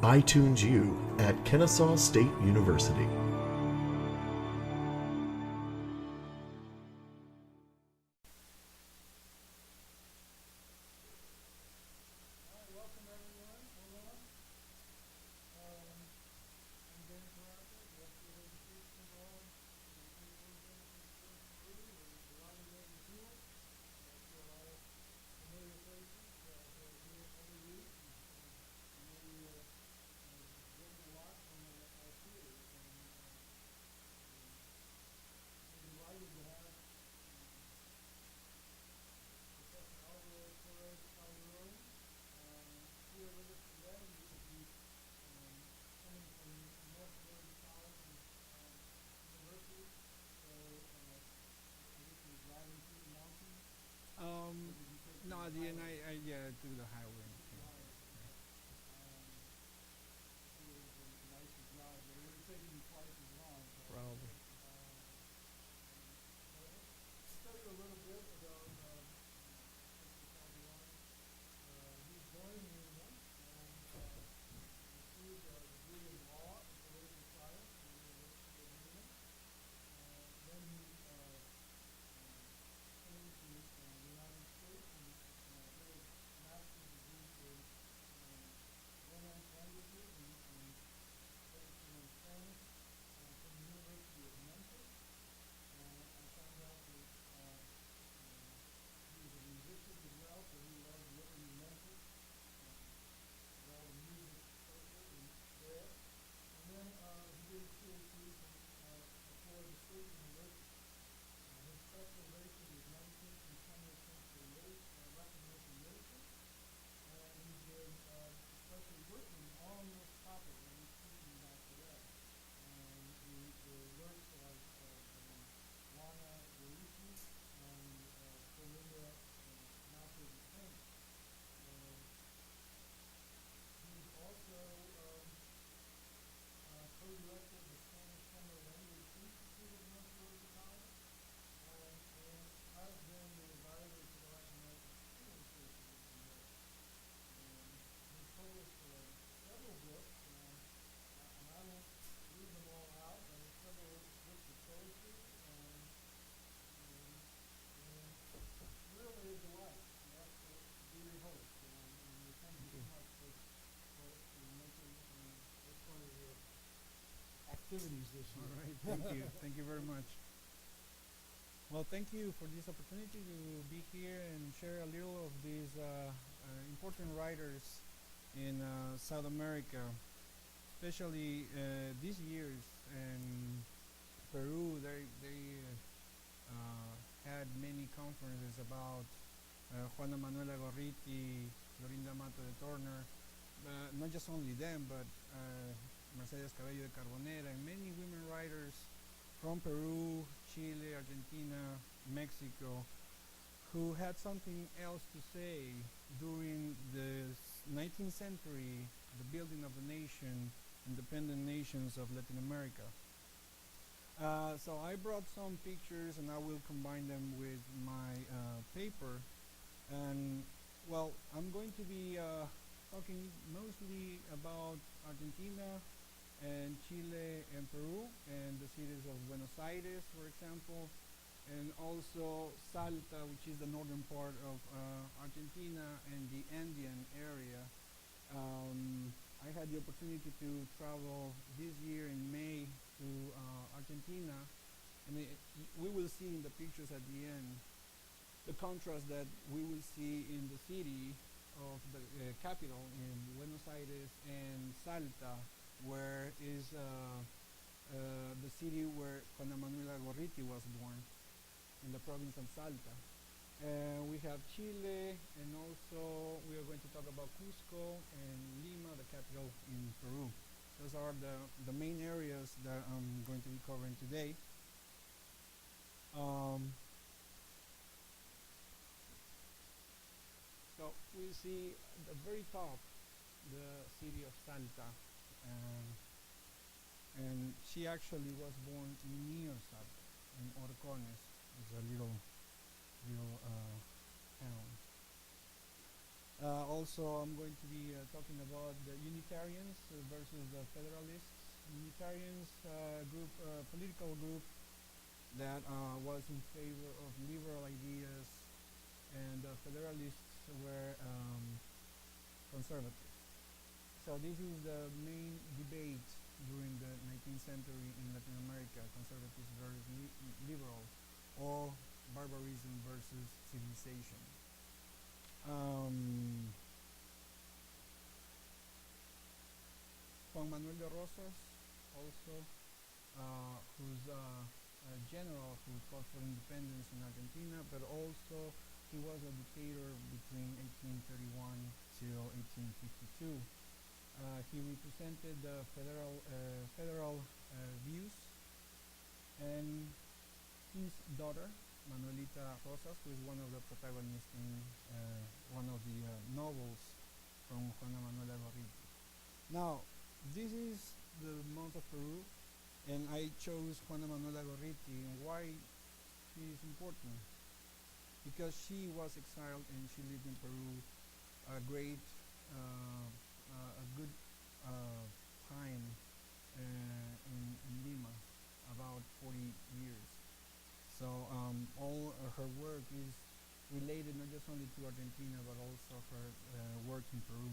iTunes U at Kennesaw State University. Alvaro Torres-Calderon here with us today. He will be coming from North Carolina University. So I guess you're driving through the mountains. No, at the end I took the highway. It was a nice drive, but it would have taken you twice as long. Probably. Tell you a little bit about Mr. Calderon. He was born in England and received a degree in law and political science from the University of England. Then he came to the United States and did a master's degree in Romance languages and literature and Spanish from the University of Memphis. I found out that he was a musician as well, so he loved living in Memphis, with all the music circles and there. And then he did his PhD from Florida State University. His specialization was 19th and 20th century Latin American literature, and he's been especially working on this topic that he's speaking about today. The works of Juana, Gorriti, and Clorinda, Matto. He's also co-director of the Spanish Summer Language Institute of North Carolina, and has been the advisor to the Latin American School Association there. He's published several books, and I won't read them all out, but several books of poetry, and really a delight. That's to be your host, and we thank you so much for making this part of your activities this year. All right, thank you. Thank you very much. Well, thank you for this opportunity to be here and share a little of these important writers in South America, especially these years in Peru. They had many conferences about Juana Manuela Gorriti, Clorinda Matto de Turner, not just only them, but Mercedes Cabello de Carbonera, and many women writers from Peru, Chile, Argentina, Mexico, who had something else to say during the 19th century, the building of the nation, independent nations of Latin America. So I brought some pictures and I will combine them with my paper. And well, I'm going to be talking mostly about Argentina and Chile and Peru and the cities of Buenos Aires, for example, and also Salta, which is the northern part of Argentina and the Andean area. I had the opportunity to travel this year in May to Argentina, and we will see in the pictures at the end the contrast that we will see in the city of the capital in Buenos Aires and Salta, where is the city where Juana Manuela Gorriti was born, in the province of Salta. We have Chile, and also we are going to talk about Cusco and Lima, the capital in Peru. Those are the main areas that I'm going to be covering today. So we see at the very top the city of Salta, and she actually was born near Salta, in Orcones. It's a little town. Also, I'm going to be talking about the Unitarians versus the Federalists. Unitarians group, political group that was in favor of liberal ideas, and the Federalists were conservative. So this is the main debate during the 19th century in Latin America: conservatives versus liberal, or barbarism versus civilization. Juan Manuel de Rosas, also, who's a general who fought for independence in Argentina, but also he was a dictator between 1831 till 1852. He represented the federal views, and his daughter, Manuelita Rosas, who is one of the protagonists in one of the novels from Juana Manuela Gorriti. Now, this is the month of Peru, and I chose Juana Manuela Gorriti. And why she is important? Because she was exiled and she lived in Peru a good time in Lima, about 40 years. So all her work is related not just only to Argentina, but also her work in Peru.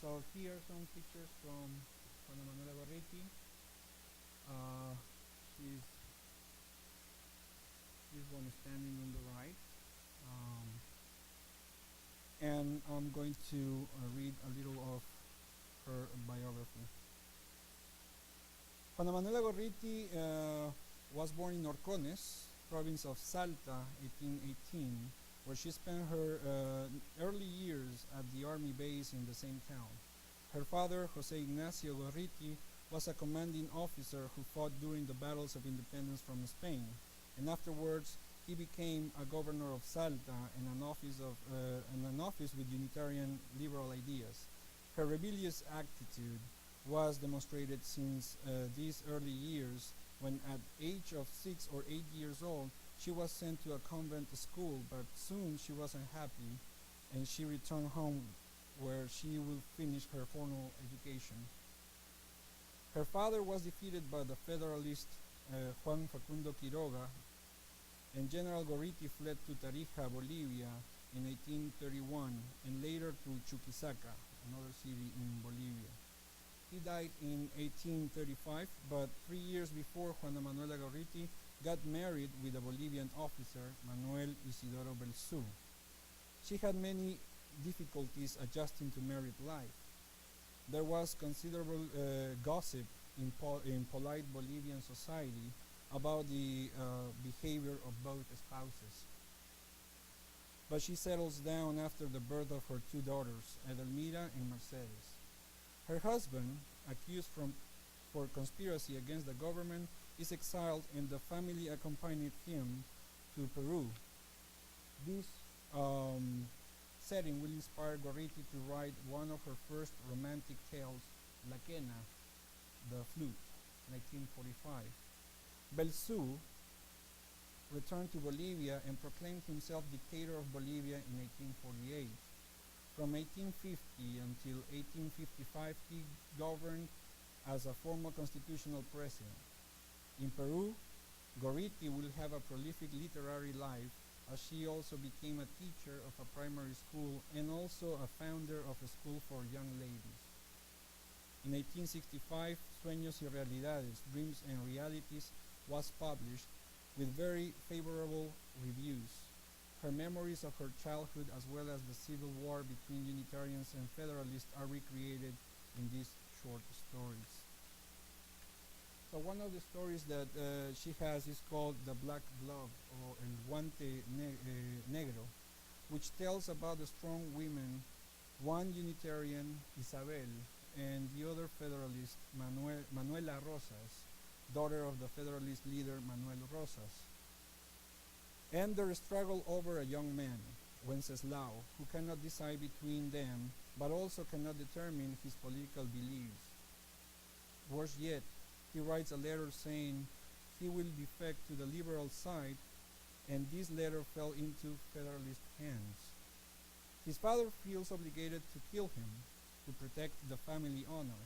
So here are some pictures from Juana Manuela Gorriti. She's one standing on the right. And I'm going to read a little of her biography. Juana Manuela Gorriti was born in Orcones, province of Salta, 1818, where she spent her early years at the army base in the same town. Her father, Jose Ignacio Gorriti, was a commanding officer who fought during the battles of independence from Spain, and afterwards he became a governor of Salta and an office with Unitarian liberal ideas. Her rebellious attitude was demonstrated since these early years, when at age of 6 or 8 years old, she was sent to a convent school, but soon she was unhappy and she returned home, where she will finish her formal education. Her father was defeated by the Federalist Juan Facundo Quiroga, and General Gorriti fled to Tarija, Bolivia in 1831, and later to Chuquisaca, another city in Bolivia. He died in 1835, but 3 years before, Juana Manuela Gorriti got married with a Bolivian officer, Manuel Isidoro Belsu. She had many difficulties adjusting to married life. There was considerable gossip in polite Bolivian society about the behavior of both spouses. But she settles down after the birth of her 2 daughters, Edelmira and Mercedes. Her husband, accused for conspiracy against the government, is exiled, and the family accompanied him to Peru. This setting will inspire Gorriti to write one of her first romantic tales, La Quena, the Flute, 1945. Belsu returned to Bolivia and proclaimed himself dictator of Bolivia in 1848. From 1850 until 1855, he governed as a formal constitutional president. In Peru, Gorriti will have a prolific literary life, as she also became a teacher of a primary school and also a founder of a school for young ladies. In 1865, Sueños y Realidades, Dreams and Realities, was published with very favorable reviews. Her memories of her childhood, as well as the civil war between Unitarians and Federalists, are recreated in these short stories. So one of the stories that she has is called The Black Glove, or El Guante Negro, which tells about the strong women, one Unitarian, Isabel, and the other Federalist, Manuela Rosas, daughter of the Federalist leader Manuel Rosas, and their struggle over a young man, Wenceslao, who cannot decide between them, but also cannot determine his political beliefs. Worse yet, he writes a letter saying he will defect to the liberal side and this letter fell into Federalist hands. His father feels obligated to kill him to protect the family honor,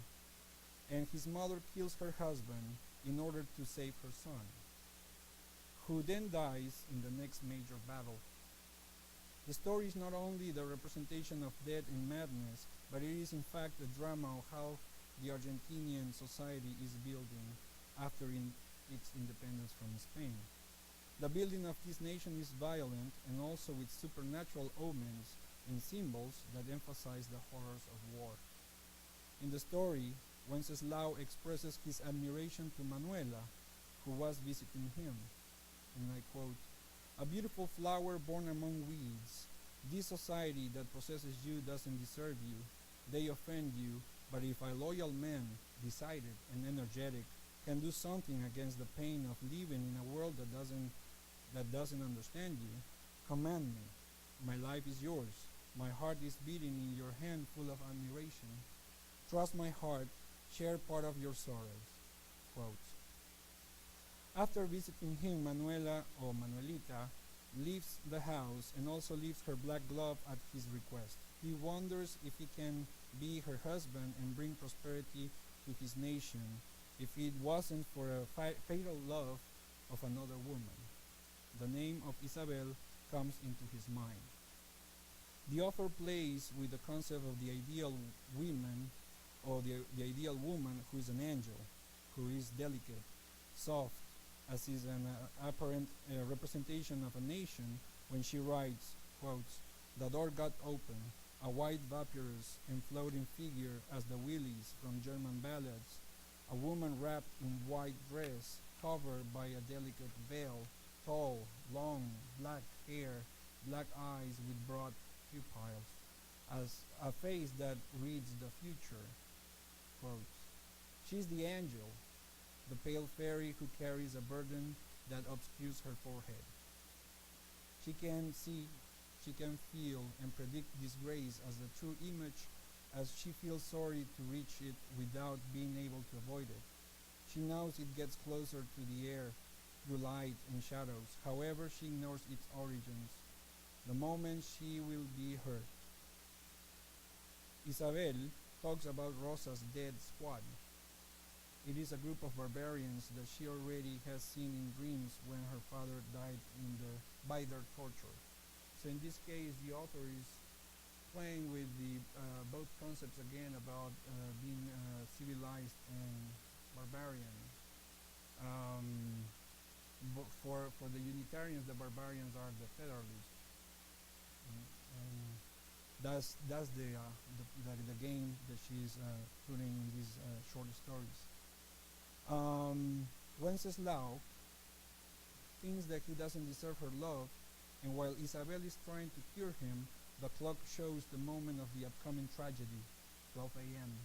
and his mother kills her husband in order to save her son, who then dies in the next major battle. The story is not only the representation of death and madness, but it is in fact a drama of how the Argentinian society is building after its independence from Spain. The building of this nation is violent and also with supernatural omens and symbols that emphasize the horrors of war. In the story, Wenceslao expresses his admiration to Manuela, who was visiting him, and I quote, "A beautiful flower born among weeds. This society that possesses you doesn't deserve you. They offend you, but if a loyal man, decided and energetic, can do something against the pain of living in a world that doesn't understand you, command me. My life is yours. My heart is beating in your hand full of admiration. Trust my heart, share part of your sorrows." Quote. After visiting him, Manuela, or Manuelita, leaves the house and also leaves her black glove at his request. He wonders if he can be her husband and bring prosperity to his nation if it wasn't for a fatal love of another woman. The name of Isabel comes into his mind. The author plays with the concept of the ideal woman, or the ideal woman who is an angel, who is delicate, soft, as is an apparent representation of a nation when she writes, quotes, "The door got open, a white vaporous and floating figure as the Willies from German ballads, a woman wrapped in white dress, covered by a delicate veil, tall, long, black hair, black eyes with broad pupils, as a face that reads the future." Quotes, "She's the angel, the pale fairy who carries a burden that obscures her forehead. She can see, she can feel and predict disgrace as the true image, as she feels sorry to reach it without being able to avoid it. She knows it gets closer to the air through light and shadows. However, she ignores its origins. The moment she will be hurt." Isabel talks about Rosa's dead squad. It is a group of barbarians that she already has seen in dreams when her father died by their torture. So in this case, the author is playing with the both concepts again about being civilized and barbarian. For the Unitarians, the barbarians are the Federalists, and that's the game that she's putting in these short stories. Wenceslao thinks that he doesn't deserve her love, and while Isabel is trying to cure him, the clock shows the moment of the upcoming tragedy, 12 a.m.,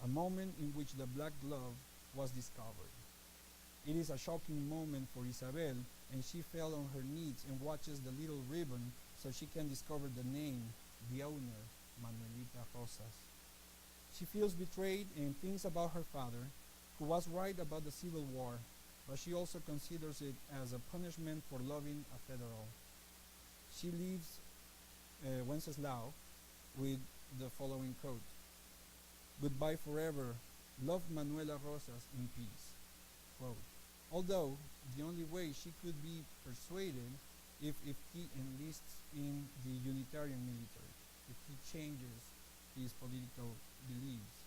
a moment in which the black glove was discovered. It is a shocking moment for Isabel, and she fell on her knees and watches the little ribbon so she can discover the name, the owner, Manuelita Rosas. She feels betrayed and thinks about her father, who was right about the Civil War, but she also considers it as a punishment for loving a federal. She leaves Wenceslao with the following quote: "Goodbye forever, love Manuela Rosas in peace." Quote. Although the only way she could be persuaded if he enlists in the Unitarian military, if he changes his political beliefs.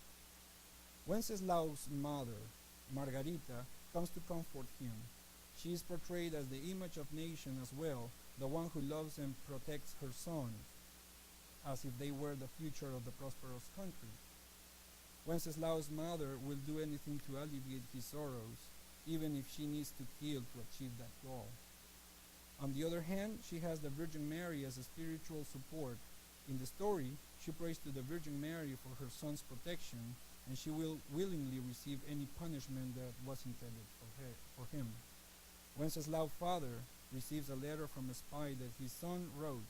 Wenceslao's mother, Margarita, comes to comfort him. She is portrayed as the image of nation as well, the one who loves and protects her sons, as if they were the future of the prosperous country. Wenceslao's mother will do anything to alleviate his sorrows, even if she needs to kill to achieve that goal. On the other hand, she has the Virgin Mary as a spiritual support. In the story, she prays to the Virgin Mary for her son's protection, and she will willingly receive any punishment that was intended for him. Wenceslao's father receives a letter from a spy that his son wrote,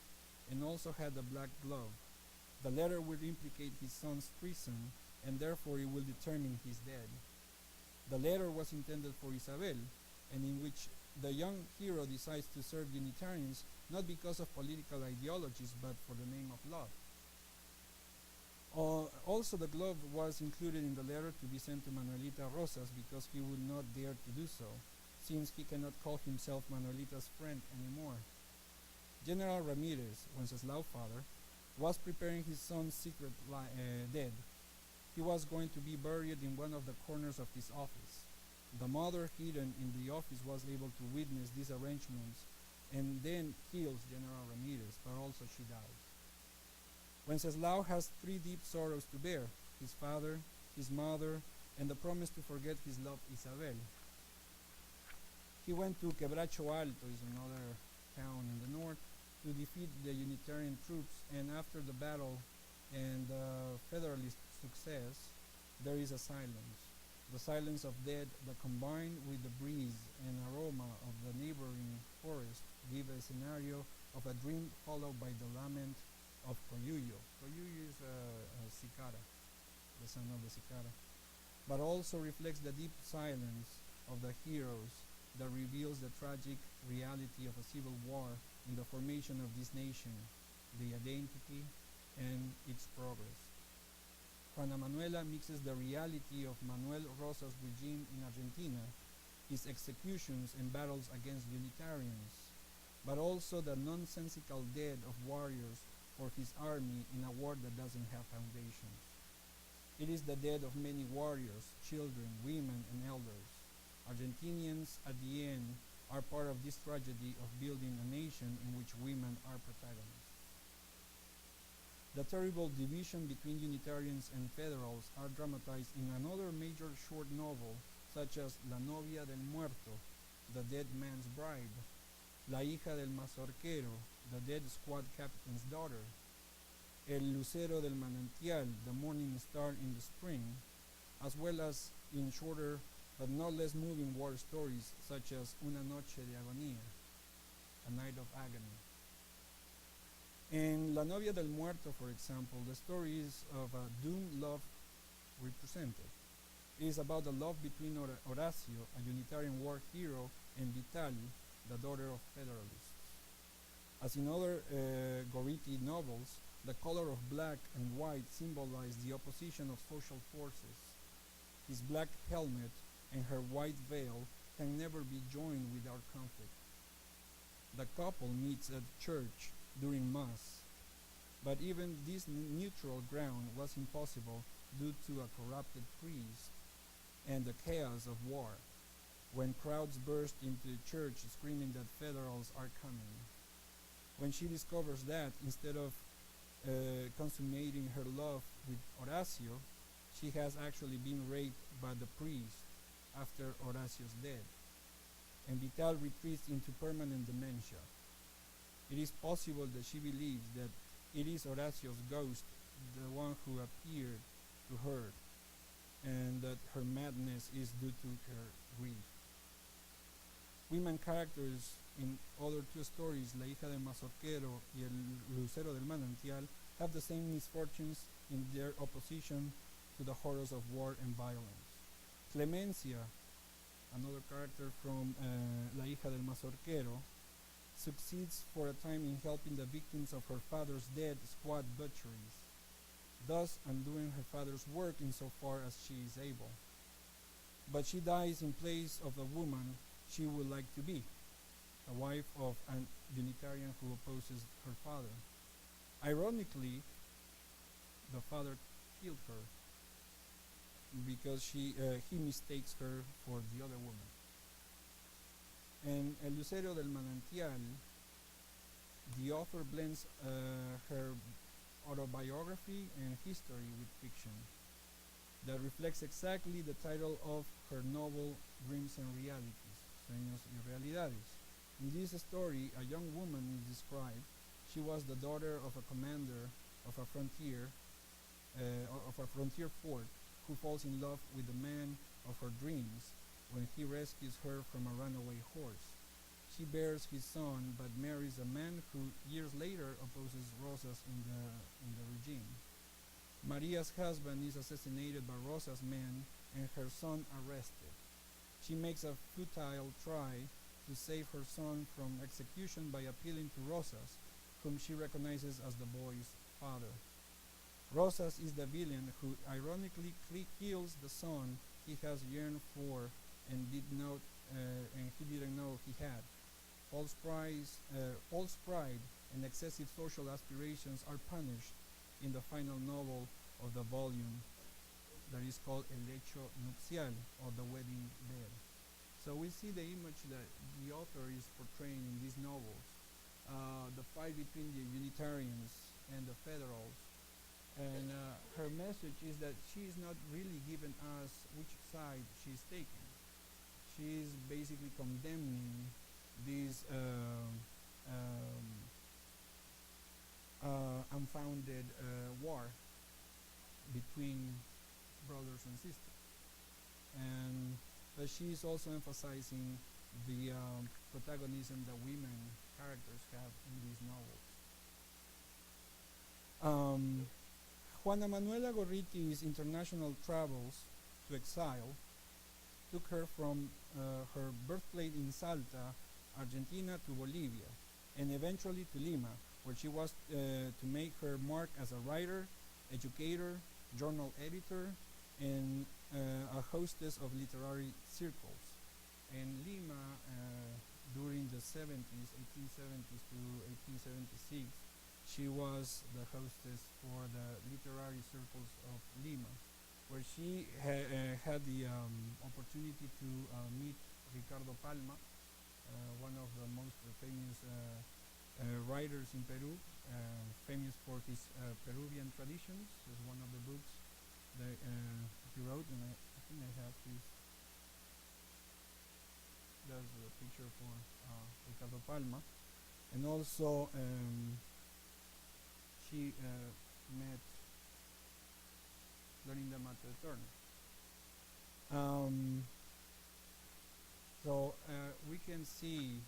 and also had the black glove. The letter would implicate his son's treason, and therefore it will determine his death. The letter was intended for Isabel, and in which the young hero decides to serve Unitarians not because of political ideologies but for the name of love. Also, the glove was included in the letter to be sent to Manuelita Rosas because he would not dare to do so, since he cannot call himself Manuelita's friend anymore. General Ramirez, Wenceslao's father, was preparing his son's secret death. He was going to be buried in one of the corners of his office. The mother, hidden in the office, was able to witness these arrangements and then kills General Ramirez, but also she dies. Wenceslao has three deep sorrows to bear: his father, his mother, and the promise to forget his love Isabel. He went to Quebracho Alto, is another town in the north, to defeat the Unitarian troops, and after the battle and Federalist success, there is a silence. The silence of death that combined with the breeze and aroma of the neighboring forest give a scenario of a dream followed by the lament of Coyuyo. Coyuyo is a cicada, the son of the cicada, but also reflects the deep silence of the heroes that reveals the tragic reality of a civil war in the formation of this nation, the identity, and its progress. Juana Manuela mixes the reality of Manuel Rosas' regime in Argentina, his executions and battles against Unitarians, but also the nonsensical death of warriors for his army in a war that doesn't have foundations. It is the death of many warriors, children, women, and elders. Argentinians, at the end, are part of this tragedy of building a nation in which women are protagonists. The terrible division between Unitarians and Federals are dramatized in another major short novel, such as La novia del muerto, the dead man's bride, La hija del mazorquero, the dead squad captain's daughter, El lucero del manantial, the morning star in the spring, as well as in shorter but not less moving war stories such as Una noche de agonía, a night of agony. In La novia del muerto, for example, the story is of a doomed love represented. It is about the love between Horacio, a Unitarian war hero, and Vitali, the daughter of Federalists. As in other Gorriti novels, the color of black and white symbolize the opposition of social forces. His black helmet and her white veil can never be joined without conflict. The couple meets at church during Mass, but even this neutral ground was impossible due to a corrupted priest and the chaos of war, when crowds burst into the church screaming that Federals are coming. When she discovers that, instead of consummating her love with Horacio, she has actually been raped by the priest after Horacio's death, and Vital retreats into permanent dementia. It is possible that she believes that it is Horacio's ghost, the one who appeared to her, and that her madness is due to her grief. Women characters in other two stories, La hija del mazorquero y El lucero del manantial, have the same misfortunes in their opposition to the horrors of war and violence. Clemencia, another character from La hija del mazorquero, succeeds for a time in helping the victims of her father's dead squad butcheries, thus undoing her father's work insofar as she is able. But she dies in place of the woman she would like to be, a wife of a Unitarian who opposes her father. Ironically, the father killed her because he mistakes her for the other woman. In El lucero del manantial, the author blends her autobiography and history with fiction that reflects exactly the title of her novel, Dreams and Realities, Sueños y Realidades. In this story, a young woman is described. She was the daughter of a commander of a frontier fort who falls in love with the man of her dreams when he rescues her from a runaway horse. She bears his son, but marries a man who years later opposes Rosas in the regime. Maria's husband is assassinated by Rosas' men and her son arrested. She makes a futile try to save her son from execution by appealing to Rosas, whom she recognizes as the boy's father. Rosas is the villain who ironically kills the son he has yearned for and he didn't know he had. False pride and excessive social aspirations are punished in the final novel of the volume that is called El Lecho Nupcial, or the wedding bed. So we see the image that the author is portraying in these novels, the fight between the Unitarians and the Federals. And her message is that she is not really giving us which side she's taking. She is basically condemning this unfounded war between brothers and sisters. And but she is also emphasizing the protagonism that women characters have in these novels. Juana Manuela Gorriti's international travels to exile took her from her birthplace in Salta, Argentina, to Bolivia, and eventually to Lima, where she was to make her mark as a writer, educator, journal editor, and a hostess of literary circles. In Lima, during the 70s, 1870s to 1876, she was the hostess for the literary circles of Lima, where she had the opportunity to meet Ricardo Palma, one of the most famous writers in Peru, famous for his Peruvian traditions. Is one of the books that he wrote, and I think I have his. That's a picture for Ricardo Palma, and also she met Clorinda Matto Turner. So we can see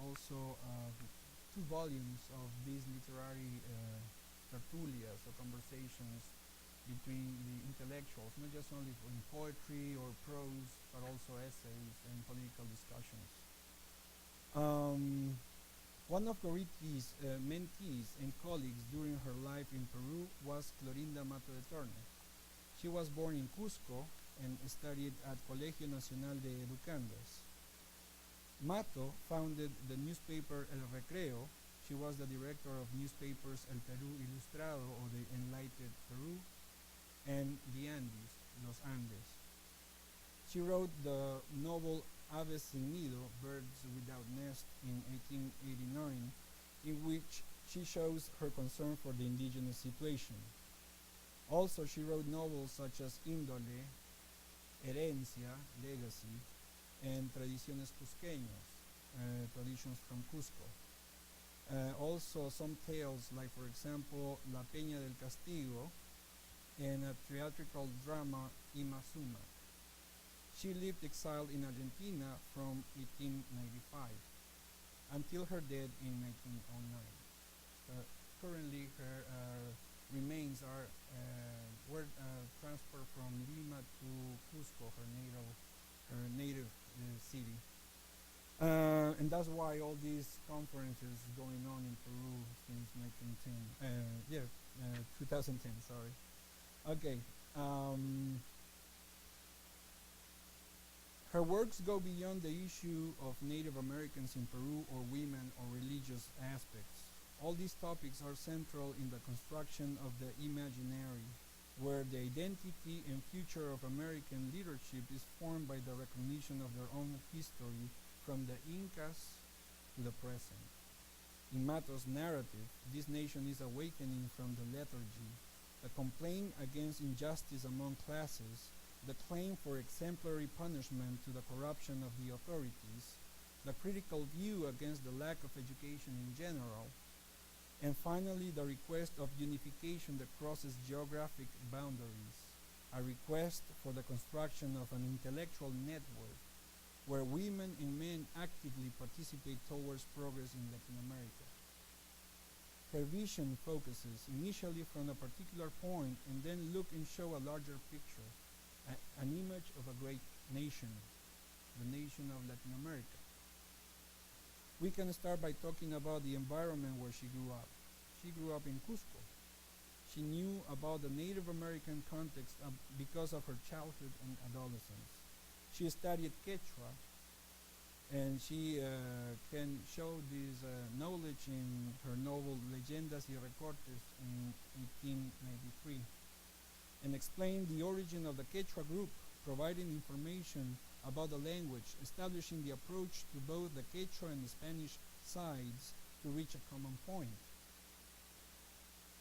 also 2 volumes of these literary tertulias or conversations between the intellectuals, not just only in poetry or prose, but also essays and political discussions. One of Gorriti's mentees and colleagues during her life in Peru was Clorinda Matto de Turner. She was born in Cusco and studied at Colegio Nacional de Educandas. Matto founded the newspaper El Recreo. She was the director of newspapers El Perú Ilustrado, or the Enlightened Peru, and the Andes, Los Andes. She wrote the novel Aves sin Nido, Birds Without Nest, in 1889, in which she shows her concern for the indigenous situation. Also, she wrote novels such as Índole, Herencia, Legacy, and Tradiciones Cusqueñas, Traditions from Cusco. Also, some tales like, for example, La Peña del Castigo, and a theatrical drama, Imazuma. She lived exiled in Argentina from 1895 until her death in 1909. Currently, her remains were transferred from Lima to Cusco, her native city. And that's why all these conferences going on in Peru since 2010, sorry. Okay. Her works go beyond the issue of Native Americans in Peru or women or religious aspects. All these topics are central in the construction of the imaginary, where the identity and future of American leadership is formed by the recognition of their own history from the Incas to the present. In Matto's narrative, this nation is awakening from the lethargy, the complaint against injustice among classes, the claim for exemplary punishment to the corruption of the authorities, the critical view against the lack of education in general, and finally the request of unification that crosses geographic boundaries, a request for the construction of an intellectual network where women and men actively participate towards progress in Latin America. Her vision focuses initially from a particular point and then look and show a larger picture, an image of a great nation, the nation of Latin America. We can start by talking about the environment where she grew up. She grew up in Cusco. She knew about the Native American context because of her childhood and adolescence. She studied Quechua, and she can show this knowledge in her novel Leyendas y Recortes in 1893, and explained the origin of the Quechua group, providing information about the language, establishing the approach to both the Quechua and the Spanish sides to reach a common point.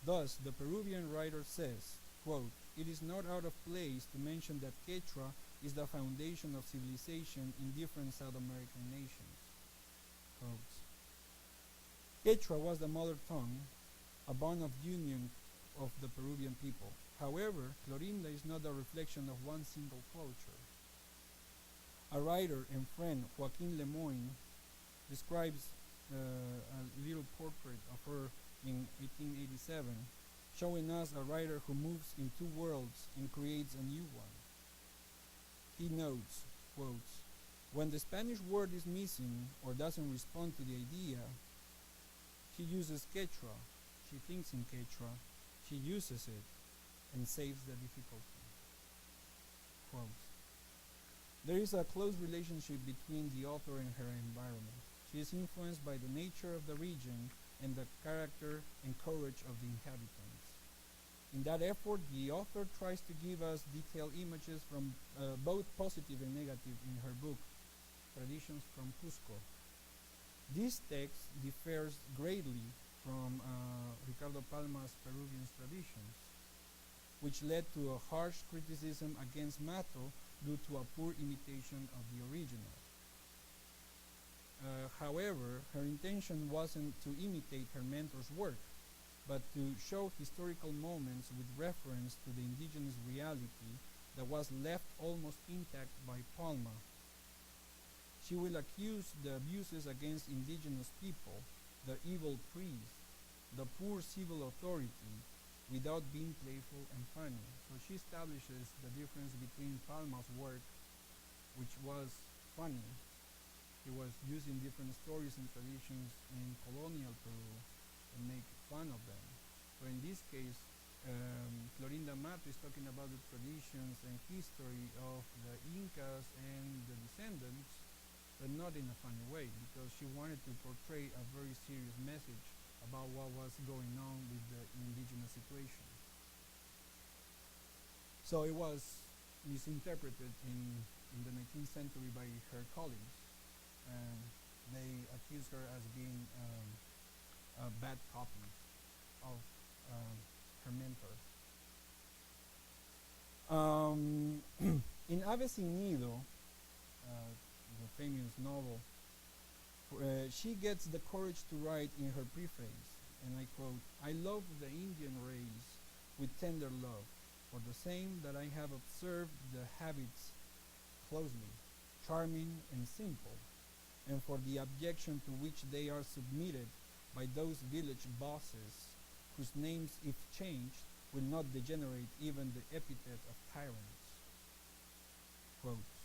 Thus, the Peruvian writer says, quote, "It is not out of place to mention that Quechua is the foundation of civilization in different South American nations." Quotes. Quechua was the mother tongue, a bond of union of the Peruvian people. However, Clorinda is not a reflection of one single culture. A writer and friend, Joaquin Lemoyne, describes a little portrait of her in 1887, showing us a writer who moves in two worlds and creates a new one. He notes, quotes, "When the Spanish word is missing or doesn't respond to the idea, she uses Quechua, she thinks in Quechua, she uses it, and saves the difficulty." Quotes. There is a close relationship between the author and her environment. She is influenced by the nature of the region and the character and courage of the inhabitants. In that effort, the author tries to give us detailed images from both positive and negative in her book, Traditions from Cusco. This text differs greatly from Ricardo Palma's Peruvian Traditions, which led to a harsh criticism against Matto due to a poor imitation of the original. However, her intention wasn't to imitate her mentor's work, but to show historical moments with reference to the indigenous reality that was left almost intact by Palma. She will accuse the abuses against indigenous people, the evil priests, the poor civil authority, without being playful and funny. So she establishes the difference between Palma's work, which was funny. He was using different stories and traditions in colonial Peru and make fun of them. So in this case, Clorinda Matto is talking about the traditions and history of the Incas and the descendants, but not in a funny way, because she wanted to portray a very serious message about what was going on with the indigenous situation. So it was misinterpreted in the 19th century by her colleagues, and they accused her as being a bad copy of her mentor. In Ave Sin Nido, the famous novel, she gets the courage to write in her preface, and I quote, "I love the Indian race with tender love, for the same that I have observed the habits closely, charming and simple, and for the abjection to which they are submitted by those village bosses, whose names, if changed, will not degenerate even the epithet of tyrants." Quotes.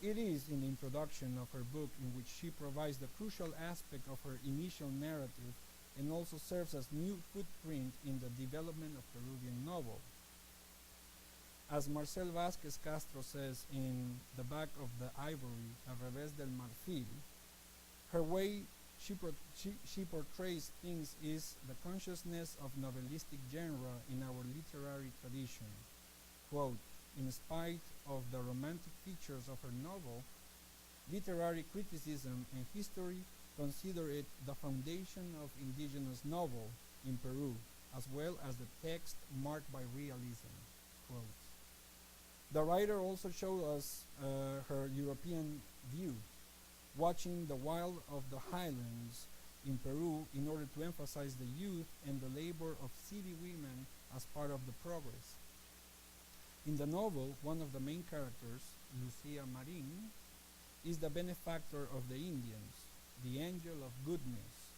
It is in the introduction of her book in which she provides the crucial aspect of her initial narrative and also serves as new footprint in the development of Peruvian novel. As Marcel Vázquez Castro says in The Back of the Ivory, Al Revés del Marfil, her way she portrays things is the consciousness of novelistic genre in our literary tradition. Quote, "In spite of the romantic features of her novel, literary criticism and history consider it the foundation of indigenous novel in Peru, as well as the text marked by realism." Quotes. The writer also showed us her European view, watching the wild of the highlands in Peru in order to emphasize the youth and the labor of city women as part of the progress. In the novel, one of the main characters, Lucia Marin, is the benefactor of the Indians, the angel of goodness.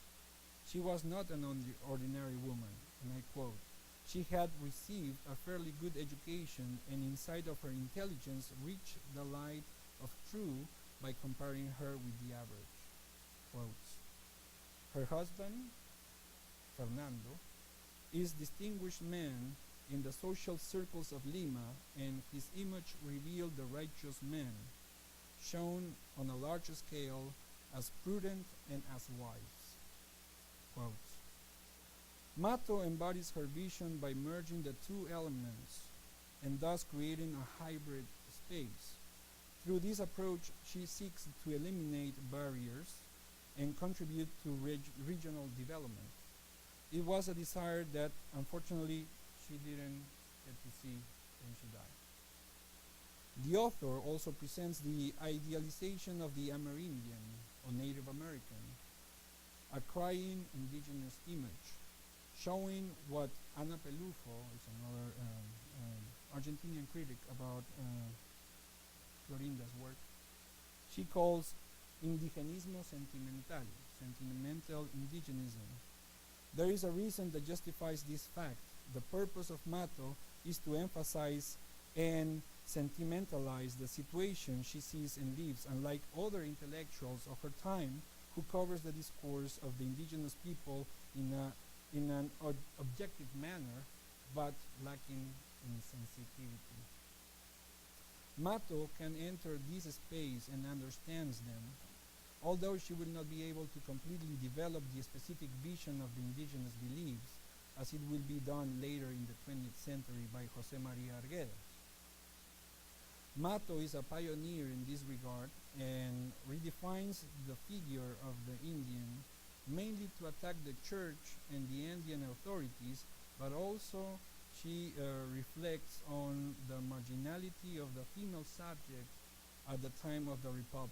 She was not an ordinary woman, and I quote, "She had received a fairly good education and inside of her intelligence reached the light of truth by comparing her with the average." Quotes. Her husband, Fernando, is distinguished man in the social circles of Lima, and his image revealed the righteous man, shown on a larger scale as prudent and as wise. Quote, Matto embodies her vision by merging the two elements and thus creating a hybrid space. Through this approach, she seeks to eliminate barriers and contribute to regional development. It was a desire that, unfortunately, she didn't get to see when she died. The author also presents the idealization of the Amerindian, or Native American, a crying indigenous image, showing what Ana Pelufo, is another Argentinian critic about Clorinda's work, she calls indigenismo sentimental, sentimental indigenism. There is a reason that justifies this fact. The purpose of Matto is to emphasize and sentimentalize the situation she sees and lives, unlike other intellectuals of her time who covers the discourse of the indigenous people in an objective manner, but lacking in sensitivity. Matto can enter this space and understands them, although she will not be able to completely develop the specific vision of the indigenous beliefs, as it will be done later in the 20th century by José María Arguedas. Matto is a pioneer in this regard and redefines the figure of the Indian, mainly to attack the church and the Andean authorities, but also she reflects on the marginality of the female subject at the time of the Republic.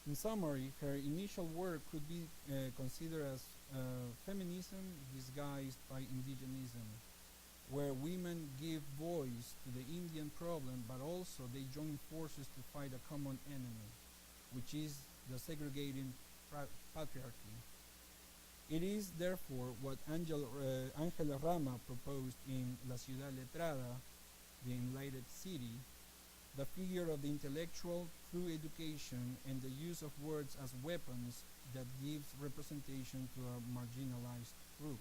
In summary, her initial work could be considered as feminism disguised by indigenism, where women give voice to the Indian problem, but also they join forces to fight a common enemy, which is the segregating patriarchy. It is therefore what Ángela Rama proposed in La Ciudad Letrada, the Enlightened City, the figure of the intellectual through education and the use of words as weapons that gives representation to a marginalized group.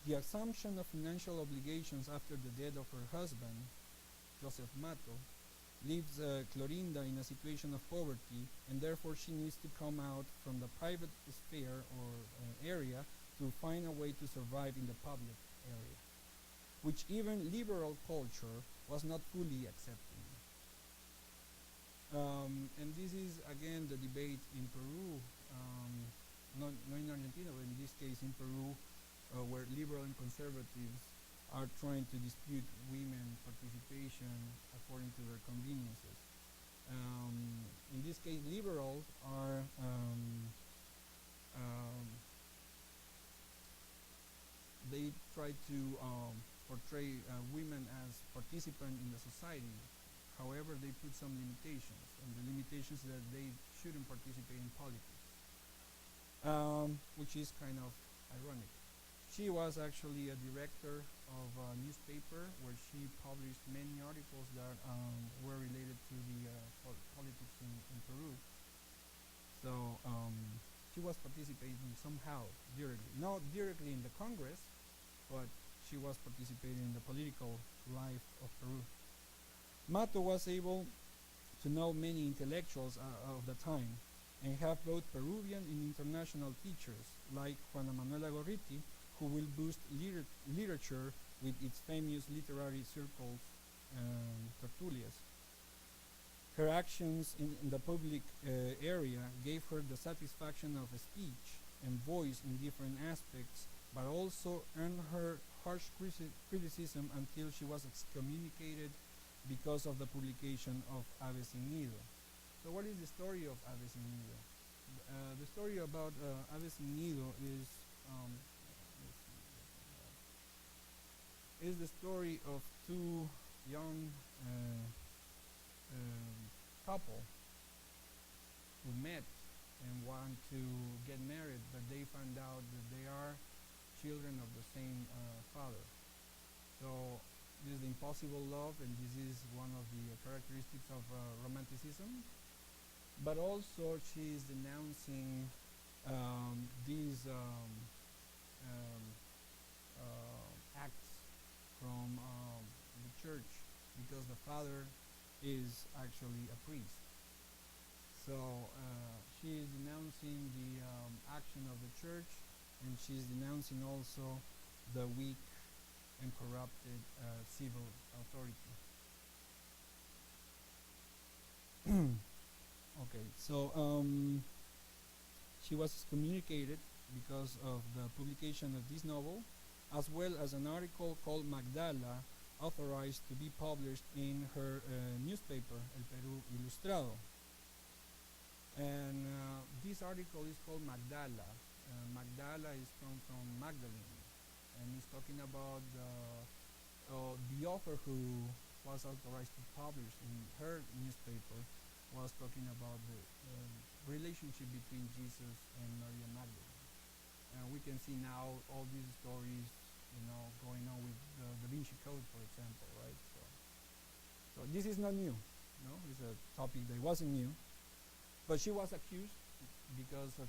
The assumption of financial obligations after the death of her husband, Joseph Matto, leaves Clorinda in a situation of poverty, and therefore she needs to come out from the private sphere or area to find a way to survive in the public area, which even liberal culture was not fully accepting. And this is again the debate in Peru, not in Argentina, but in this case in Peru, where liberal and conservatives are trying to dispute women participation according to their conveniences. In this case, liberals are they try to portray women as participants in the society. However, they put some limitations, and the limitations that they shouldn't participate in politics, which is kind of ironic. She was actually a director of a newspaper where she published many articles that were related to the politics in Peru. So she was participating somehow directly, not directly in the Congress, but she was participating in the political life of Peru. Matto was able to know many intellectuals of the time and have both Peruvian and international teachers like Juana Manuela Gorriti, who will boost literature with its famous literary circles, tertulias. Her actions in the public area gave her the satisfaction of a speech and voice in different aspects, but also earned her harsh criticism until she was excommunicated because of the publication of Ave Sin Nido. So what is the story of Ave Sin Nido? The story about Ave Sin Nido is the story of two young couple who met and want to get married, but they found out that they are children of the same father. So this is the impossible love, and this is one of the characteristics of romanticism. but also she is denouncing these um, acts from the church because the father is actually a priest. So she is denouncing the action of the church, and she's denouncing also the weak and corrupted civil authority. Okay, so she was excommunicated because of the publication of this novel, as well as an article called Magdala, authorized to be published in her newspaper, El Perú Ilustrado. And this article is called Magdala. Magdala is from Magdalene, and it's talking about the author who was authorized to publish in her newspaper was talking about the relationship between Jesus and Maria Magdalene. And we can see now all these stories, going on with the Da Vinci Code, for example, right? So this is not new. It's a topic that wasn't new, but she was accused because of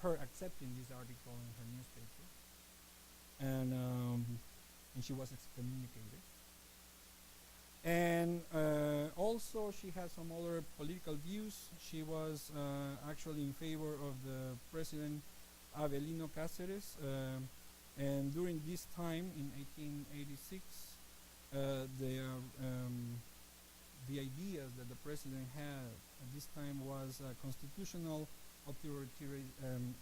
her accepting this article in her newspaper, and she was excommunicated. And also she has some other political views. She was actually in favor of the president Avelino Cáceres, and during this time in 1886, the ideas that the president had at this time was constitutional authoritarianism.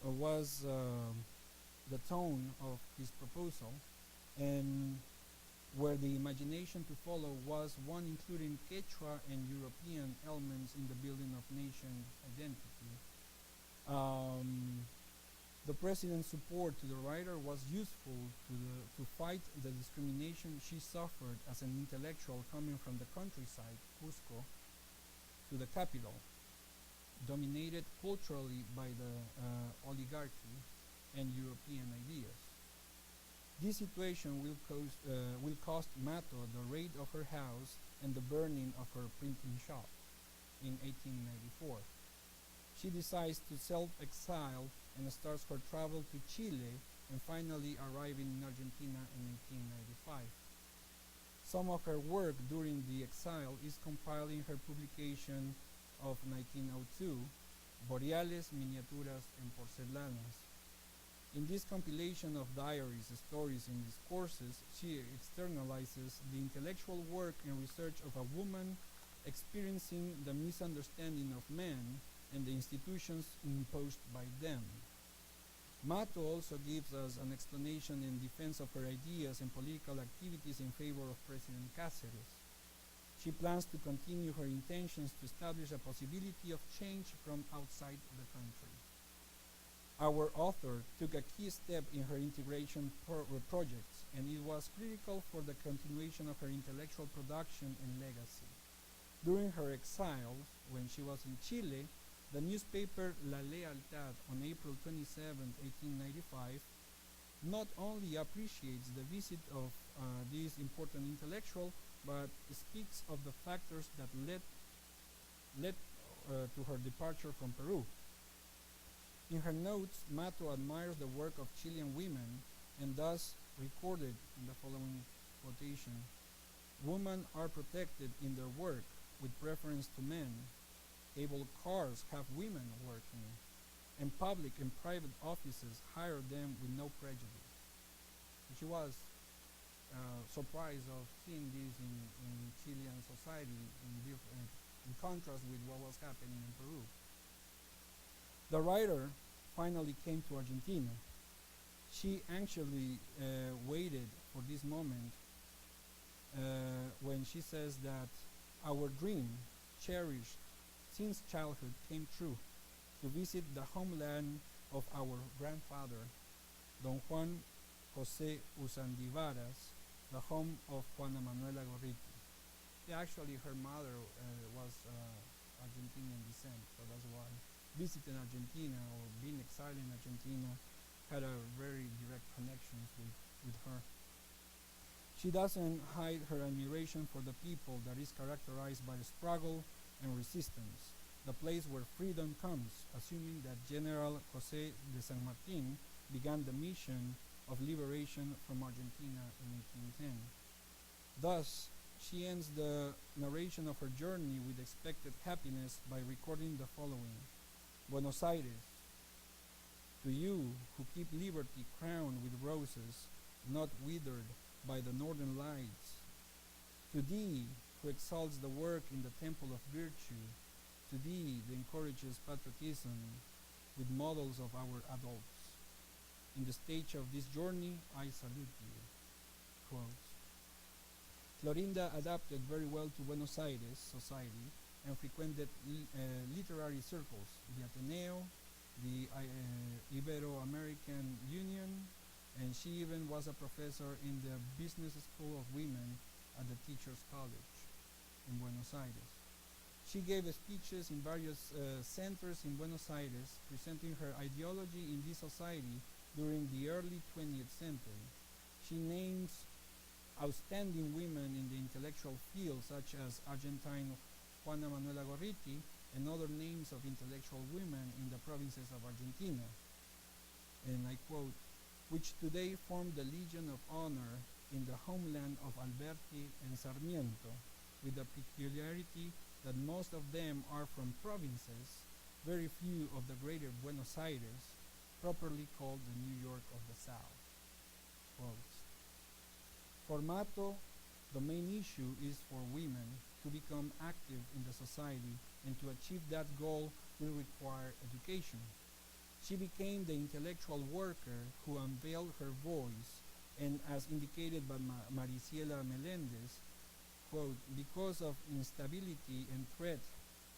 Was the tone of his proposal, and where the imagination to follow was one including Quechua and European elements in the building of nation identity. The president's support to the writer was useful to fight the discrimination she suffered as an intellectual coming from the countryside, Cusco, to the capital, dominated culturally by the oligarchy and European ideas. This situation will cost Matto the raid of her house and the burning of her printing shop in 1894. She decides to self-exile and starts her travel to Chile, and finally arriving in Argentina in 1895. Some of her work during the exile is compiled in her publication of 1902, Boreales, Miniaturas en Porcelanas. In this compilation of diaries, stories, and discourses, she externalizes the intellectual work and research of a woman experiencing the misunderstanding of men and the institutions imposed by them. Matto also gives us an explanation in defense of her ideas and political activities in favor of President Cáceres. She plans to continue her intentions to establish a possibility of change from outside the country. Our author took a key step in her integration projects, and it was critical for the continuation of her intellectual production and legacy. During her exile, when she was in Chile, the newspaper La Lealtad on April 27, 1895, not only appreciates the visit of this important intellectual, but speaks of the factors that led to her departure from Peru. In her notes, Matto admires the work of Chilean women and thus recorded in the following quotation: "Women are protected in their work with preference to men. Cable cars have women working, and public and private offices hire them with no prejudice." And she was surprised of seeing this in Chilean society in contrast with what was happening in Peru. The writer finally came to Argentina. She anxiously waited for this moment when she says that our dream, cherished since childhood, came true, to visit the homeland of our grandfather, Don Juan José Usandivaras, the home of Juana Manuela Gorriti. Yeah, actually, her mother was Argentinian descent, so that's why visiting Argentina or being exiled in Argentina had a very direct connections with her. She doesn't hide her admiration for the people that is characterized by struggle and resistance, the place where freedom comes, assuming that General José de San Martín began the mission of liberation from Argentina in 1810. Thus, she ends the narration of her journey with expected happiness by recording the following: Buenos Aires, to you who keep liberty crowned with roses, not withered by the northern lights, to thee who exalts the work in the temple of virtue, to thee that encourages patriotism with models of our adults. In the stage of this journey, I salute you. Quotes. Clorinda adapted very well to Buenos Aires society and frequented literary circles, the Ateneo, the Ibero-American Union, and she even was a professor in the Business School of Women at the Teachers College in Buenos Aires. She gave speeches in various centers in Buenos Aires, presenting her ideology in this society during the early 20th century. She names outstanding women in the intellectual field, such as Argentine Juana Manuela Gorriti and other names of intellectual women in the provinces of Argentina. And I quote, which today form the Legion of Honor in the homeland of Alberti and Sarmiento, with the peculiarity that most of them are from provinces, very few of the greater Buenos Aires, properly called the New York of the South. Quotes. For Matto, the main issue is for women to become active in the society, and to achieve that goal will require education. She became the intellectual worker who unveiled her voice, and as indicated by Mariciela Melendez, quote, because of instability and threat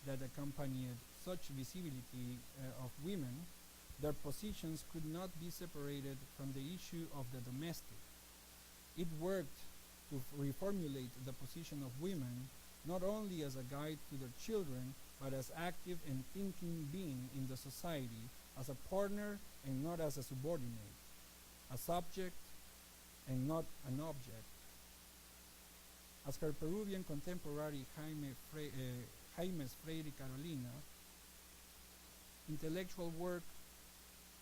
that accompanied such visibility of women, their positions could not be separated from the issue of the domestic. It worked to reformulate the position of women not only as a guide to their children, but as active and thinking being in the society, as a partner and not as a subordinate, a subject and not an object. As her Peruvian contemporary Jaimes Freire Carolina, intellectual work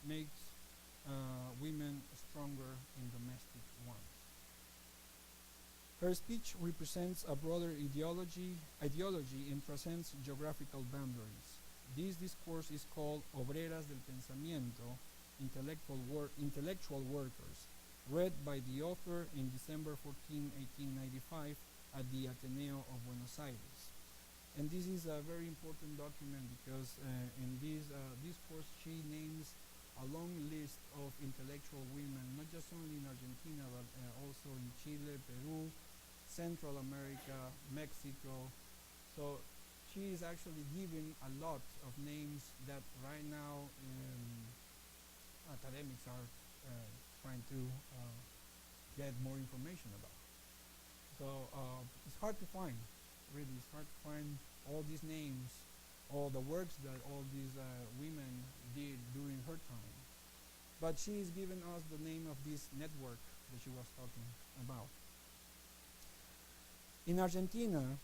makes women stronger in domestic ones. Her speech represents a broader ideology and transcends geographical boundaries. This discourse is called Obreras del Pensamiento, intellectual workers, read by the author in December 14, 1895 at the Ateneo of Buenos Aires. And this is a very important document because in this discourse she names a long list of intellectual women, not just only in Argentina, but also in Chile, Peru, Central America, Mexico. So she is actually giving a lot of names that right now academics are trying to get more information about. So it's hard to find, really, it's hard to find all these names, all the works that all these women did during her time. But she is giving us the name of this network that she was talking about. In Argentina,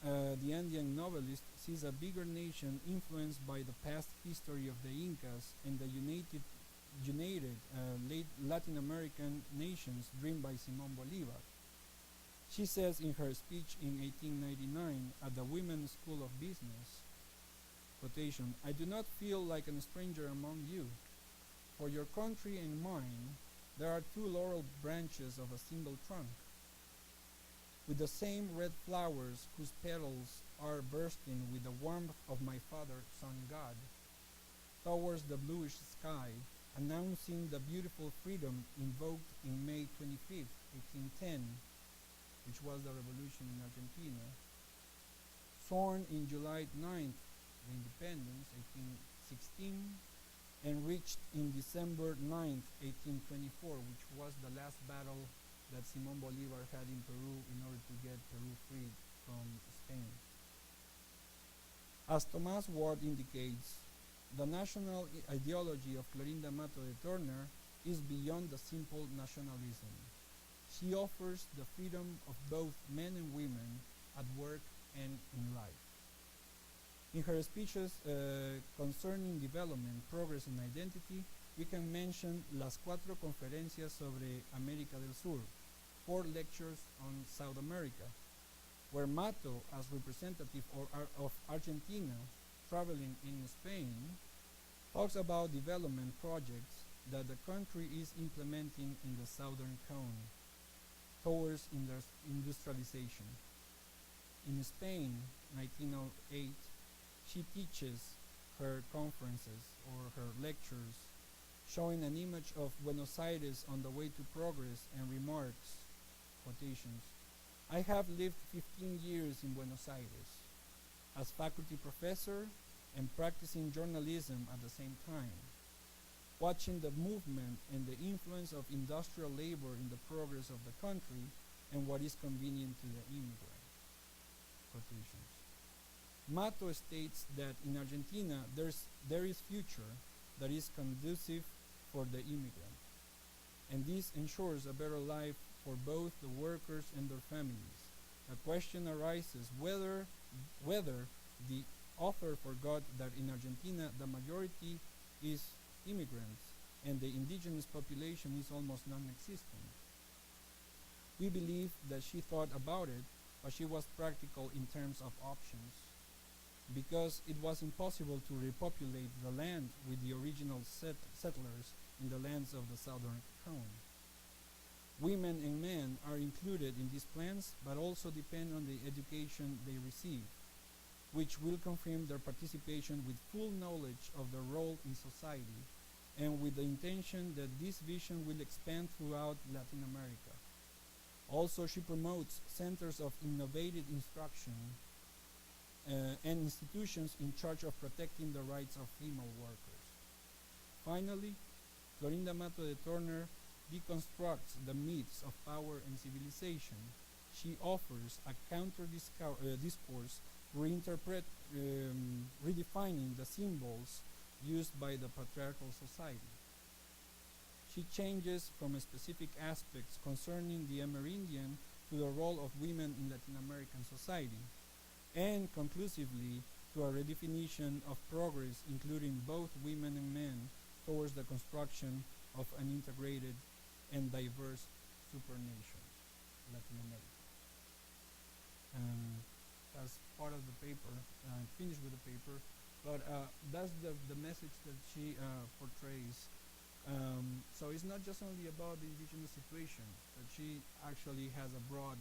the Andean novelist sees a bigger nation influenced by the past history of the Incas and the united late Latin American nations dreamed by Simón Bolívar. She says in her speech in 1899 at the Women's School of Business, quotation, I do not feel like a stranger among you. For your country and mine, there are two laurel branches of a single trunk, with the same red flowers whose petals are bursting with the warmth of my father, sun god, towards the bluish sky, announcing the beautiful freedom invoked in May 25th, 1810, which was the revolution in Argentina, soaring in July 9th, the independence, 1816, and reached in December 9th, 1824, which was the last battle that Simón Bolívar had in Peru in order to get Peru freed from Spain. As Tomás Ward indicates, the national ideology of Clorinda Matto de Turner is beyond the simple nationalism. She offers the freedom of both men and women at work and in life. In her speeches concerning development, progress, and identity, we can mention Las Cuatro Conferencias sobre América del Sur, 4 lectures on South America, where Matto, as representative of Argentina traveling in Spain, talks about development projects that the country is implementing in the southern cone towards industrialization. In Spain, 1908, she teaches her conferences or her lectures, showing an image of Buenos Aires on the way to progress and remarks, quotations, "I have lived 15 years in Buenos Aires as faculty professor and practicing journalism at the same time, watching the movement and the influence of industrial labor in the progress of the country and what is convenient to the immigrant." Quotations. Matto states that in Argentina there is future that is conducive for the immigrant, and this ensures a better life for both the workers and their families. The question arises whether the author forgot that in Argentina the majority is immigrants and the indigenous population is almost non-existent. We believe that she thought about it, but she was practical in terms of options, because it was impossible to repopulate the land with the original settlers in the lands of the southern cone. Women and men are included in these plans, but also depend on the education they receive, which will confirm their participation with full knowledge of their role in society, and with the intention that this vision will expand throughout Latin America. Also, she promotes centers of innovative instruction and institutions in charge of protecting the rights of female workers. Finally, Clorinda Matto de Turner deconstructs the myths of power and civilization. She offers a counter-discourse redefining the symbols used by the patriarchal society. She changes from specific aspects concerning the Amerindian to the role of women in Latin American society, and conclusively to a redefinition of progress including both women and men towards the construction of an integrated and diverse supernation, Latin America. As part of the paper, finished with the paper, but that's the message that she portrays. So it's not just only about the indigenous situation, but she actually has a broad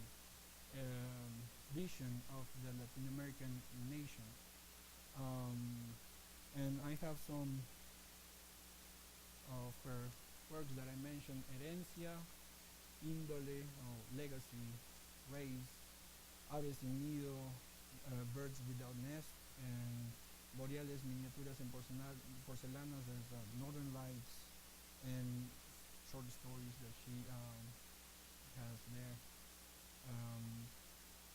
vision of the Latin American nation. And I have some of her works that I mentioned: Herencia, Índole, Legacy, Race, Aves sin nido, Birds without nest, and Boreales, Miniaturas en Porcelanas. There's Northern Lights and short stories that she has there.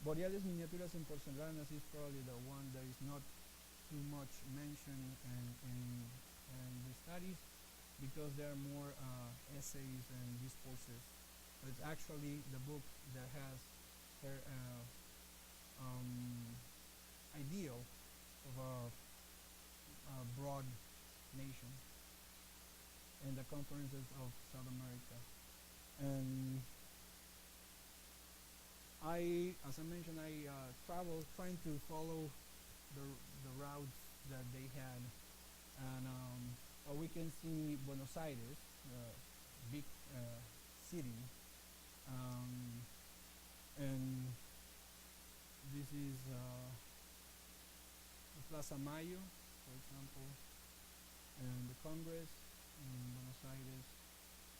Boreales, Miniaturas en Porcelanas is probably the one that is not too much mentioned in the studies, because there are more essays and discourses. But it's actually the book that has her ideal of a broad nation and the conferences of South America. And as I mentioned, I traveled trying to follow the routes that they had, and we can see Buenos Aires, big city, and this is the Plaza Mayo, for example, and the Congress in Buenos Aires.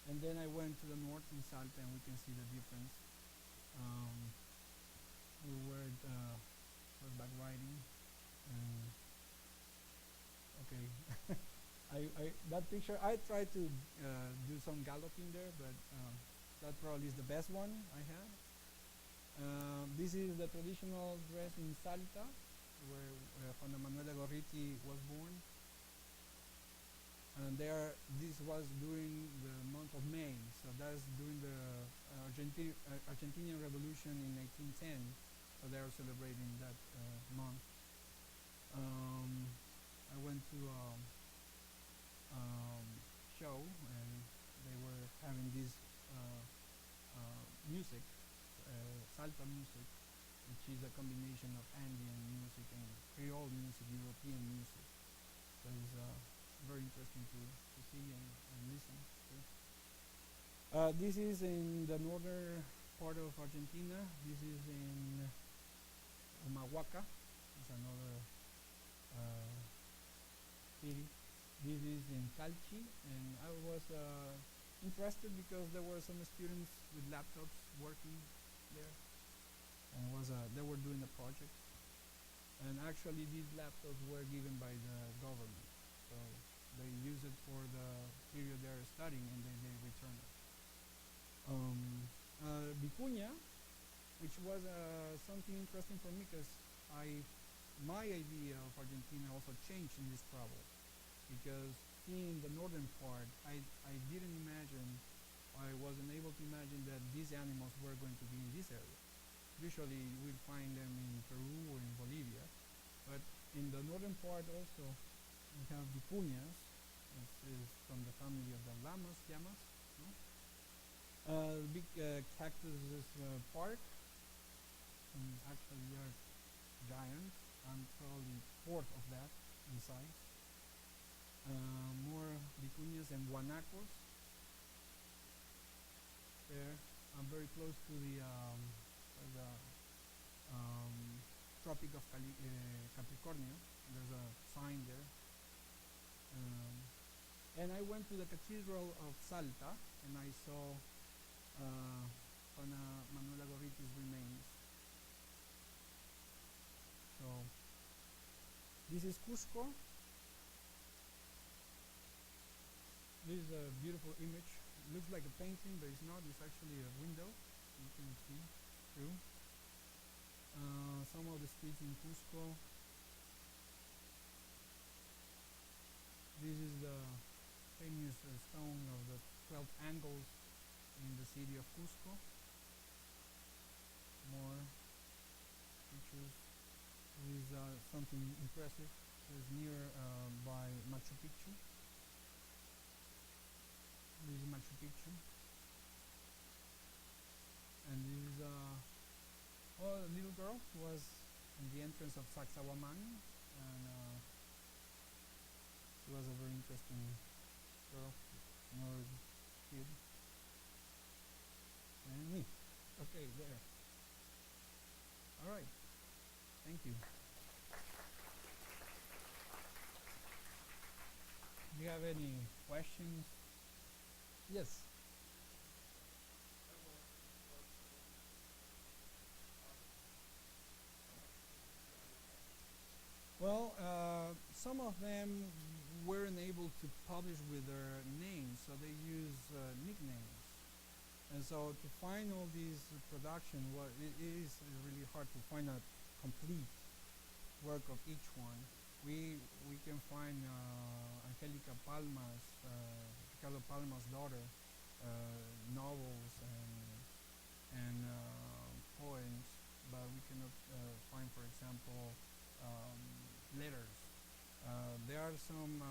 And then I went to the north in Salta, and we can see the difference. We were horseback riding. Okay, that picture, I tried to do some galloping there, but that probably is the best one I had. This is the traditional dress in Salta, where Juana Manuela Gorriti was born. And this was during the month of May, so that's during the Argentinian Revolution in 1810, so they are celebrating that month. I went to show, and they were having this music, salsa music, which is a combination of Andean music and Creole music, European music. So it's very interesting to see and listen to. This is in the northern part of Argentina. This is in Humahuaca. It's another city. This is in Calchi, and I was interested because there were some students with laptops working there, and they were doing a project. And actually, these laptops were given by the government, so they use it for the period they are studying, and then they return it. Vicuña, which was something interesting for me because my idea of Argentina also changed in this travel, because seeing the northern part, I didn't imagine, I wasn't able to imagine that these animals were going to be in this area. Usually we'll find them in Peru or in Bolivia, but in the northern part also we have vicuñas. This is from the family of the llamas. No? Big cactus park, and actually they are giant. I'm probably fourth of that in size. More vicuñas and guanacos. There, I'm very close to the Tropic of Capricornio. There's a sign there. And I went to the Cathedral of Salta, and I saw Manuela Gorriti's remains. So this is Cusco. This is a beautiful image. It looks like a painting, but it's not. It's actually a window. You can see through. Some of the streets in Cusco. This is the famous stone of the 12 angles in the city of Cusco. More pictures. This is something impressive. It's near by Machu Picchu. This is Machu Picchu. And this is a little girl who was in the entrance of Sacsayhuamán, and she was a very interesting girl, another kid. And me. Okay, there. All right. Thank you. Do you have any questions? Yes. Well, some of them weren't able to publish with their names, so they use nicknames. And so to find all these production, it is really hard to find a complete work of each one. We can find Angelica Palma's, Ricardo Palma's daughter, novels and poems, but we cannot find, for example, letters. There are some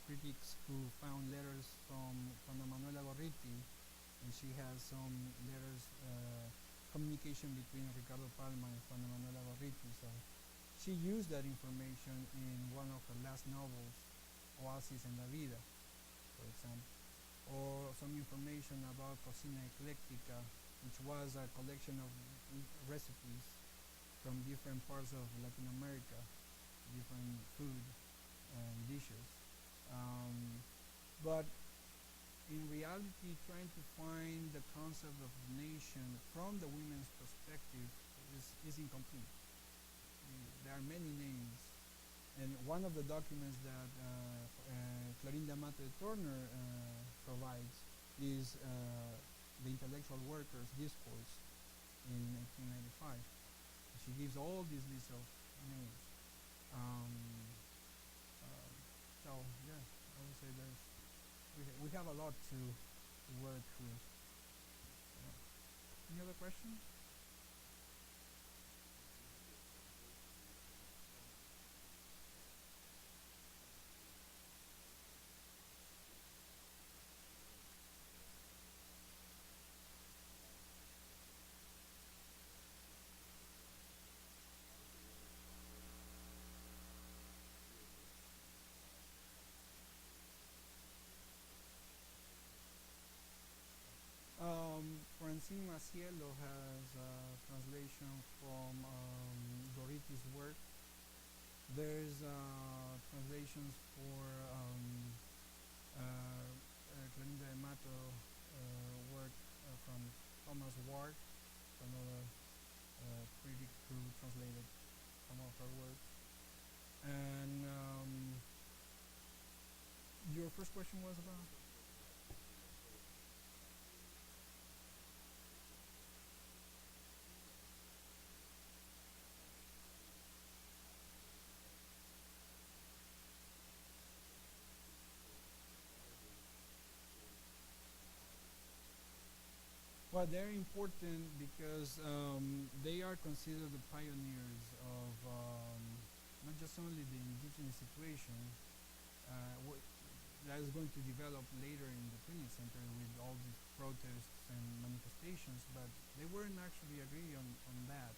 critics who found letters from Manuela Gorriti, and she has some letters, communication between Ricardo Palma and Manuela Gorriti. So she used that information in one of her last novels, Oasis en la Vida, for example, or some information about Cocina Ecléctica, which was a collection of recipes from different parts of Latin America, different food and dishes. But in reality, trying to find the concept of nation from the women's perspective is incomplete. There are many names, and one of the documents that Clorinda Matto provides is the Intellectual Workers Discourse in 1995. She gives all these lists of names. So yeah, I would say we have a lot to work with. Any other questions? For Encima Cielo has a translation from Gorriti's work. There's translations for Clorinda de Matto work from Thomas Ward, another critic who translated some of her work. And your first question was about? Well, they're important because they are considered the pioneers of not just only the indigenous situation that is going to develop later in the 20th century with all these protests and manifestations, but they weren't actually agreeing on that.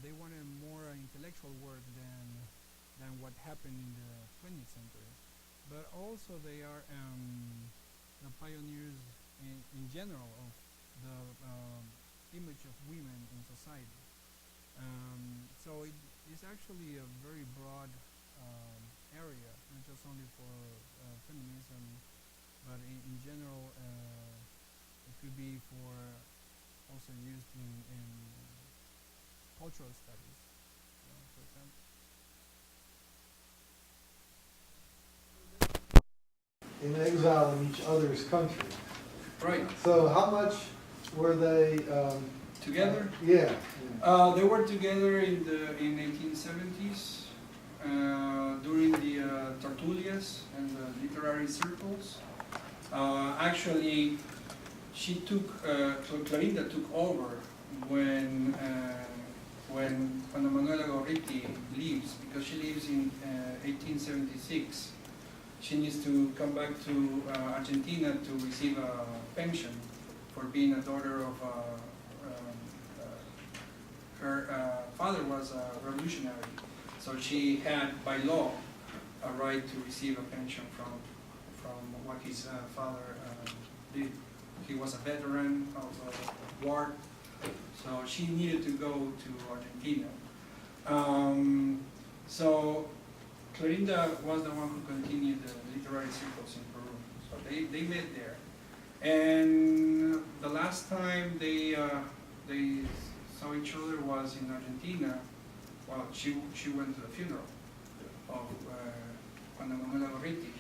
They wanted more intellectual work than what happened in the 20th century. But also they are the pioneers in general of the image of women in society. So it is actually a very broad area, not just only for feminism, but in general it could be for also used in cultural studies, for example. In exile in each other's country. Right. So how much were they Together? Yeah. They were together in 1870s during the tertulias and the literary circles. Actually, she took Clorinda took over when Manuela Gorriti leaves, because she leaves in 1876. She needs to come back to Argentina to receive a pension for being a daughter of her father was a revolutionary. So she had, by law, a right to receive a pension from what his father did. He was a veteran of war, so she needed to go to Argentina. So Clorinda was the one who continued the literary circles in Peru. So they met there. And the last time they saw each other was in Argentina. Well, she went to the funeral of Manuela Gorriti.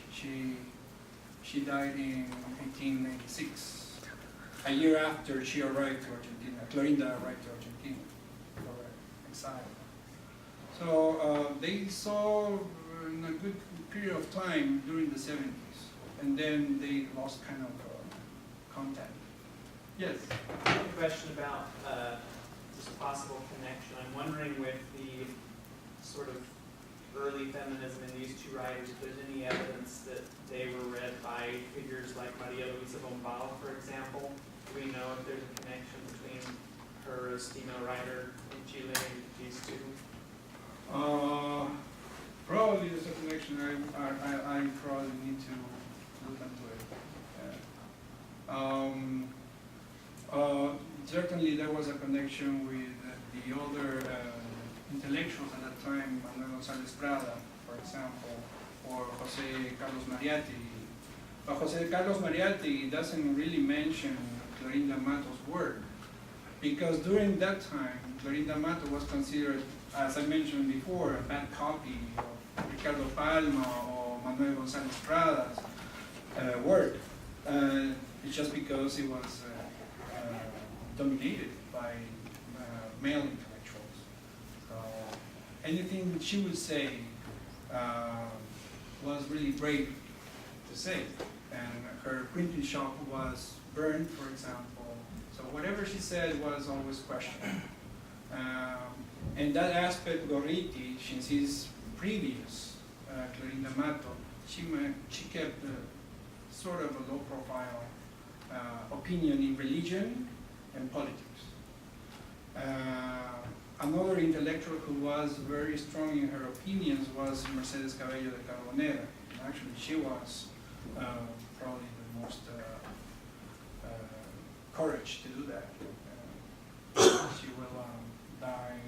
She died in 1896, a year after she arrived to Argentina. Clorinda arrived to Argentina for exile. So they saw in a good period of time during the 70s, and then they lost kind of contact. Yes? I have a question about this possible connection. I'm wondering with the sort of early feminism in these two writers, if there's any evidence that they were read by figures like Maria Luisa Bombal, for example. Do we know if there's a connection between her as female writer in Chile and these two? Probably there's a connection. I probably need to look into it. Certainly there was a connection with the other intellectuals at that time, Manuel González Prada, for example, or José Carlos Mariátegui. But José Carlos Mariátegui doesn't really mention Clorinda Matto's work, because during that time, Clorinda Matto was considered, as I mentioned before, a bad copy of Ricardo Palma or Manuel González Prada's work. It's just because it was dominated by male intellectuals. So anything that she would say was really brave to say. And her printing shop was burned, for example. So whatever she said was always questioned. And that aspect, Gorriti, since his previous, Clorinda Matto, she kept sort of a low-profile opinion in religion and politics. Another intellectual who was very strong in her opinions was Mercedes Cabello de Carbonera. Actually, she was probably the most courage to do that. She will die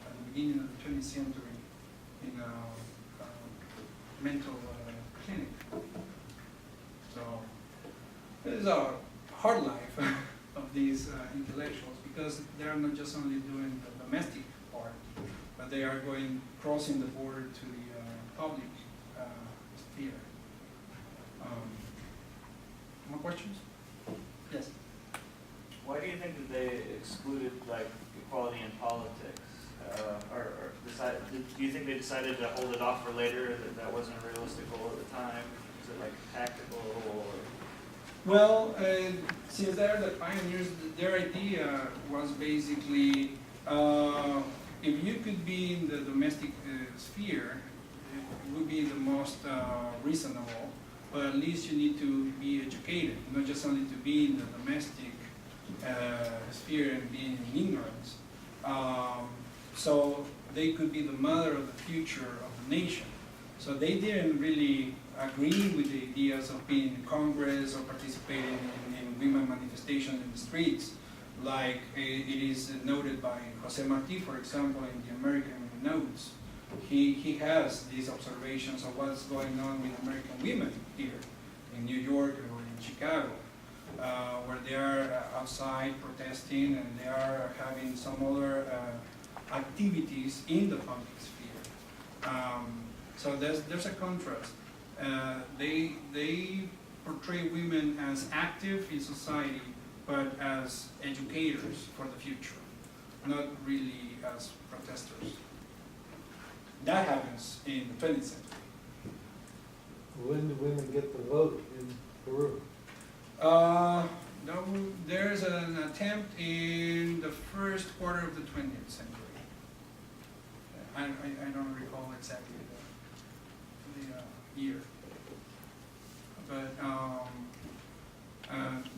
at the beginning of the 20th century in a mental clinic. So it is a hard life of these intellectuals, because they are not just only doing the domestic part, but they are crossing the border to the public sphere. More questions? Yes. Why do you think that they excluded like equality in politics? Do you think they decided to hold it off for later, that wasn't a realistic goal at the time? Is it like tactical or? Well, since they're the pioneers, their idea was basically, if you could be in the domestic sphere, it would be the most reasonable, but at least you need to be educated, not just only to be in the domestic sphere and being in ignorance. So they could be the mother of the future of the nation. So they didn't really agree with the ideas of being in Congress or participating in women manifestations in the streets, like it is noted by Jose Marti, for example, in the American Notes. He has these observations of what's going on with American women here in New York or in Chicago, where they are outside protesting and they are having some other activities in the public sphere. So there's a contrast. They portray women as active in society, but as educators for the future, not really as protesters. That happens in the 20th century. When do women get the vote in Peru? No, there's an attempt in the first quarter of the 20th century. I don't recall exactly the year. But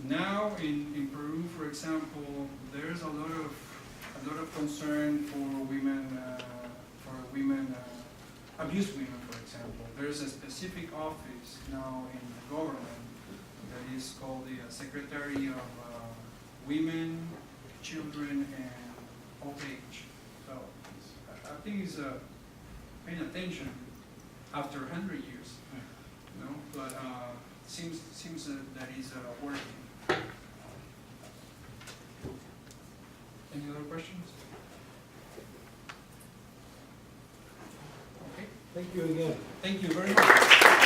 now in Peru, for example, there's a lot of concern for women, abused women, for example. There's a specific office now in the government that is called the Secretary of Women, Children, and Old Age. So I think it's paying attention after 100 years, you know. But seems that is working. Any other questions? Okay. Thank you again. Thank you very much.